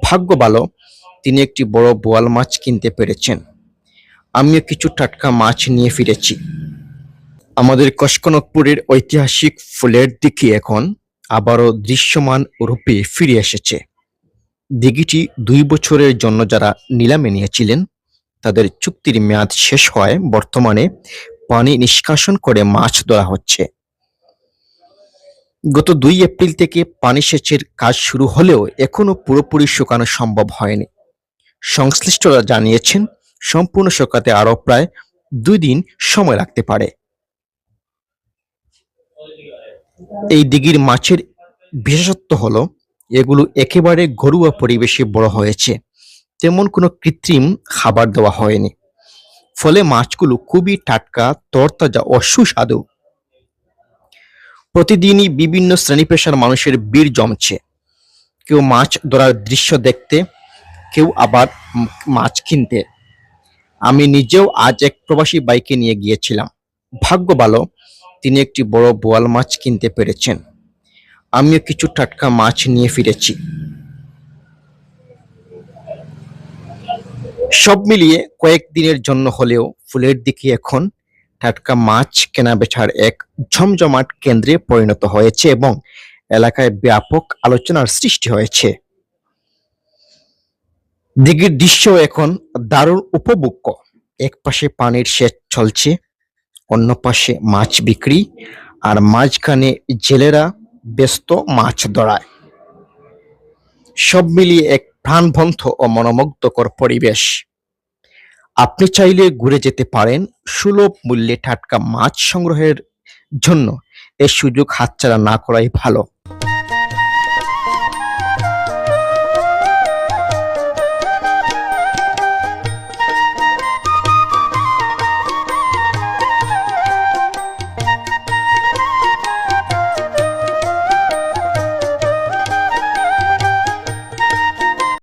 ভাগ্য ভালো, তিনি একটি বড় বোয়াল মাছ কিনতে পেরেছেন। আমিও কিছু টাটকা মাছ নিয়ে ফিরেছি। আমাদের কসকনকপুরের ঐতিহাসিক ফুলের দিঘি এখন আবারও দৃশ্যমান রূপে ফিরে এসেছে। দিঘিটি ২ বছরের জন্য যারা নিলামে নিয়েছিলেন তাদের চুক্তির মেয়াদ শেষ হওয়ায় বর্তমানে পানি নিষ্কাশন করে মাছ ধরা হচ্ছে। গত ২ এপ্রিল থেকে পানি সেচের কাজ শুরু হলেও এখনো পুরোপুরি শুকানো সম্ভব হয়নি। সংশ্লিষ্টরা জানিয়েছেন, সম্পূর্ণ শুকাতে আরও প্রায় ২ দিন সময় লাগতে পারে। এই দিঘির মাছের বিশেষত্ব হলো এগুলো একেবারে ঘরোয়া পরিবেশে বড় হয়েছে, তেমন কোনো কৃত্রিম খাবার দেওয়া হয়নি। ফলে মাছগুলো খুবই টাটকা, তরতাজা ও সুস্বাদু। প্রতিদিনই বিভিন্ন শ্রেণী পেশার মানুষের ভিড় জমছে, কেউ মাছ ধরার দৃশ্য দেখতে, কেউ আবার মাছ কিনতে। আমি নিজেও আজ এক প্রবাসী বাইকে নিয়ে গিয়েছিলাম। ভাগ্য ভালো, তিনি একটি বড় বোয়াল মাছ কিনতে পেরেছেন। আমিও কিছু টাটকা মাছ নিয়ে ফিরেছি। সব মিলিয়ে কয়েকদিনের জন্য হলেও ফুলের দিঘি এখন টাটকা মাছ কেনাবেচার এক জমজমাট কেন্দ্রে পরিণত হয়েছে এবং এলাকায় ব্যাপক আলোচনার সৃষ্টি হয়েছে। দিঘির দৃশ্য এখন দারুণ উপভোগ্য। এক পাশে পানির সেচ চলছে, অন্য পাশে মাছ বিক্রি, আর মাঝখানে জেলেরা ব্যস্ত মাছ ধরায়। সব মিলিয়ে এক প্রাণবন্ত ও মনোমুগ্ধকর পরিবেশ। আপনি চাইলে ঘুরে যেতে পারেন। সুলভ মূল্যে টাটকা মাছ সংগ্রহের জন্য এই সুযোগ হাতছাড়া না করাই ভালো।